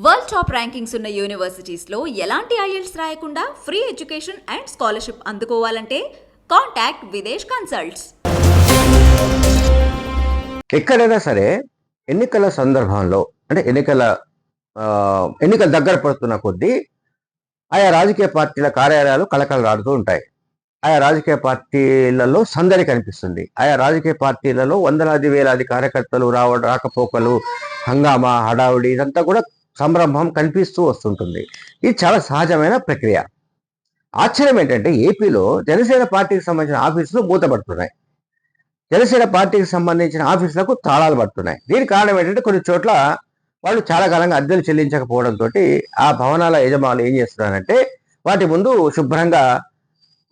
World top rankings ఉన్న యూనివర్సిటీస్లో ఎలాంటి IELTS రాయకుండా ఫ్రీ ఎడ్యుకేషన్ అండ్ స్కాలర్షిప్ అందుకోవాలంటే కాంటాక్ట్ విదేశ్ కన్సల్ట్స్. ఎక్కడైనా సరే ఎన్నికల సందర్భంలో అంటే ఎన్నికల దగ్గర పడుతున్న కొద్దీ ఆయా రాజకీయ పార్టీల కార్యాలయాలు కలకలలాడుతూ ఉంటాయి. ఆయా రాజకీయ పార్టీలలో సందడి కనిపిస్తుంది. ఆయా రాజకీయ పార్టీలలో వందలాది వేలాది కార్యకర్తలు రాకపోకలు, హంగామా, హడావుడి ఇదంతా కూడా సంరంభం కనిపిస్తూ వస్తుంటుంది. ఇది చాలా సహజమైన ప్రక్రియ. ఆశ్చర్యం ఏంటంటే ఏపీలో జనసేన పార్టీకి సంబంధించిన ఆఫీసులు మూతపడుతున్నాయి. జనసేన పార్టీకి సంబంధించిన ఆఫీసులకు తాళాలు పడుతున్నాయి. దీనికి కారణం ఏంటంటే కొన్ని చోట్ల వాళ్ళు చాలా కాలంగా అద్దెలు చెల్లించకపోవడంతో ఆ భవనాల యజమానులు ఏం చేస్తున్నారంటే వాటి ముందు శుభ్రంగా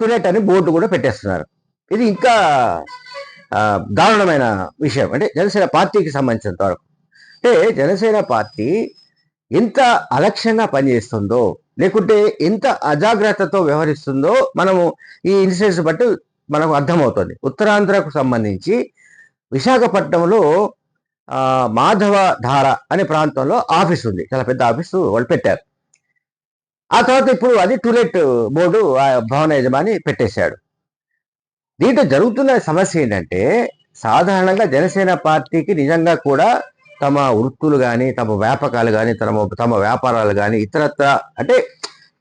టులెట్ అని బోర్డు కూడా పెట్టేస్తున్నారు. ఇది ఇంకా దారుణమైన విషయం. అంటే జనసేన పార్టీకి సంబంధించినంత వరకు అంటే జనసేన పార్టీ ఎంత అలక్ష్యంగా పనిచేస్తుందో లేకుంటే ఎంత అజాగ్రత్తతో వ్యవహరిస్తుందో మనము ఈ ఇన్సిడెంట్స్ బట్టి మనకు అర్థమవుతుంది. ఉత్తరాంధ్రకు సంబంధించి విశాఖపట్నంలో మాధవ ధార అనే ప్రాంతంలో ఆఫీస్ ఉంది. చాలా పెద్ద ఆఫీసు వాళ్ళు పెట్టారు. ఆ తర్వాత ఇప్పుడు అది టూలెట్ బోర్డు ఆ భవన యజమాని పెట్టేశాడు. దీంట్లో జరుగుతున్న సమస్య ఏంటంటే సాధారణంగా జనసేన పార్టీకి నిజంగా కూడా తమ వృత్తులు కానీ తమ వ్యాపకాలు కానీ తమ వ్యాపారాలు కానీ ఇతరత్ర అంటే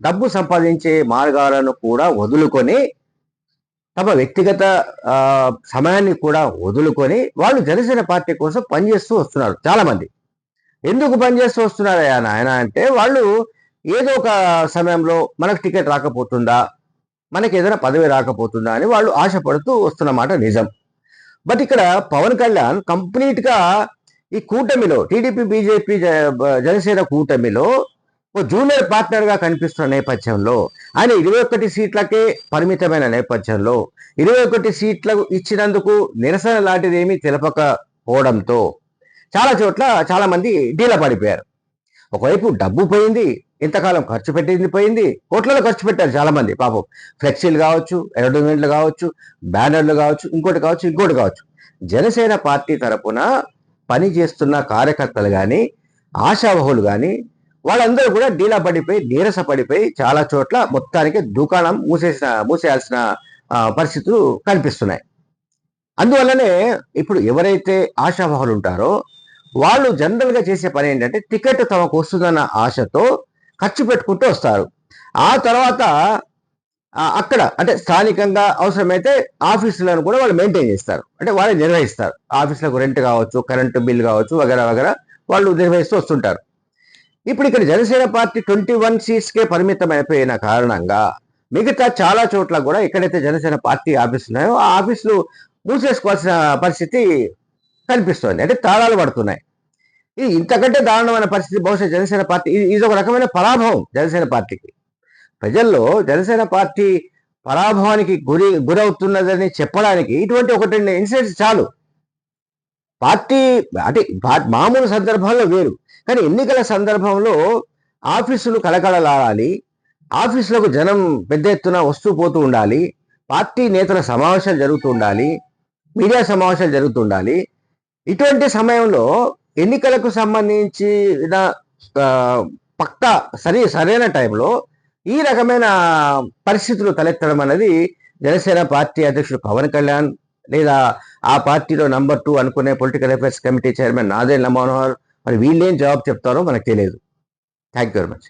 డబ్బు సంపాదించే మార్గాలను కూడా వదులుకొని తమ వ్యక్తిగత సమయాన్ని కూడా వదులుకొని వాళ్ళు జనసేన పార్టీ కోసం పనిచేస్తూ వస్తున్నారు. చాలా మంది ఎందుకు పనిచేస్తూ వస్తున్నారు ఆయన అంటే వాళ్ళు ఏదో ఒక సమయంలో మనకు టికెట్ రాకపోతుందా, మనకి ఏదైనా పదవి రాకపోతుందా అని వాళ్ళు ఆశపడుతూ వస్తున్నమాట నిజం. బట్ ఇక్కడ పవన్ కళ్యాణ్ కంప్లీట్గా ఈ కూటమిలో టీడీపీ, బీజేపీ, జనసేన కూటమిలో ఓ జూనియర్ పార్ట్నర్గా కనిపిస్తున్న నేపథ్యంలో ఆయన 21 సీట్లకే పరిమితమైన నేపథ్యంలో 21 సీట్లకు ఇచ్చినందుకు నిరసన లాంటిది ఏమీ తెలపకపోవడంతో చాలా చోట్ల చాలా మంది డీలా పడిపోయారు. ఒకవైపు డబ్బు పోయింది, ఇంతకాలం ఖర్చు పెట్టింది పోయింది, కోట్లలో ఖర్చు పెట్టారు చాలా మంది. పాపం ఫ్లెక్సీలు కావచ్చు, అడ్వర్టైజ్మెంట్లు కావచ్చు, బ్యానర్లు కావచ్చు, ఇంకోటి కావచ్చు. జనసేన పార్టీ తరపున పని చేస్తున్న కార్యకర్తలు కానీ ఆశావహులు కానీ వాళ్ళందరూ కూడా డీలా పడిపోయి నీరస పడిపోయి చాలా చోట్ల మొత్తానికి దుకాణం మూసేయాల్సిన పరిస్థితులు కనిపిస్తున్నాయి. అందువల్లనే ఇప్పుడు ఎవరైతే ఆశావహులు ఉంటారో వాళ్ళు జనరల్గా చేసే పని ఏంటంటే టికెట్ తమకు వస్తుందన్న ఆశతో ఖర్చు పెట్టుకుంటూ వస్తారు. ఆ తర్వాత అక్కడ అంటే స్థానికంగా అవసరమైతే ఆఫీసులను కూడా వాళ్ళు మెయింటైన్ చేస్తారు, అంటే వాళ్ళే నిర్వహిస్తారు. ఆఫీసులకు రెంట్ కావచ్చు, కరెంటు బిల్ కావచ్చు, వగేరా వాళ్ళు నిర్వహిస్తూ వస్తుంటారు. ఇప్పుడు ఇక్కడ జనసేన పార్టీ 21 సీట్స్కే పరిమితం అయిపోయిన కారణంగా మిగతా చాలా చోట్ల కూడా ఎక్కడైతే జనసేన పార్టీ ఆఫీసులు ఉన్నాయో ఆ ఆఫీసులు మూసేసుకోవాల్సిన పరిస్థితి కనిపిస్తోంది. అంటే తాళాలు పడుతున్నాయి. ఇది ఇంతకంటే దారుణమైన పరిస్థితి బహుశా జనసేన పార్టీ ఇది ఒక రకమైన పరాభవం జనసేన పార్టీకి. ప్రజల్లో జనసేన పార్టీ పరాభవానికి గురవుతున్నదని చెప్పడానికి ఇటువంటి 1-2 ఇన్సిడెంట్స్ చాలు. పార్టీ అంటే మామూలు సందర్భాల్లో వేరు, కానీ ఎన్నికల సందర్భంలో ఆఫీసులు కలకలలాడాలి, ఆఫీసులకు జనం పెద్ద ఎత్తున వస్తూ పోతూ ఉండాలి, పార్టీ నేతల సమావేశాలు జరుగుతూ ఉండాలి, మీడియా సమావేశాలు జరుగుతూ ఉండాలి. ఇటువంటి సమయంలో ఎన్నికలకు సంబంధించిన పక్కా సరైన టైంలో ఈ రకమైన పరిస్థితులు తలెత్తడం అనేది జనసేన పార్టీ అధ్యక్షుడు పవన్ కళ్యాణ్ లేదా ఆ పార్టీలో నంబర్ 2 అనుకునే political affairs committee chairman Nadendla Manohar మరి వీళ్ళేం జవాబు చెప్తారో మనకు తెలియదు. Thank you very much.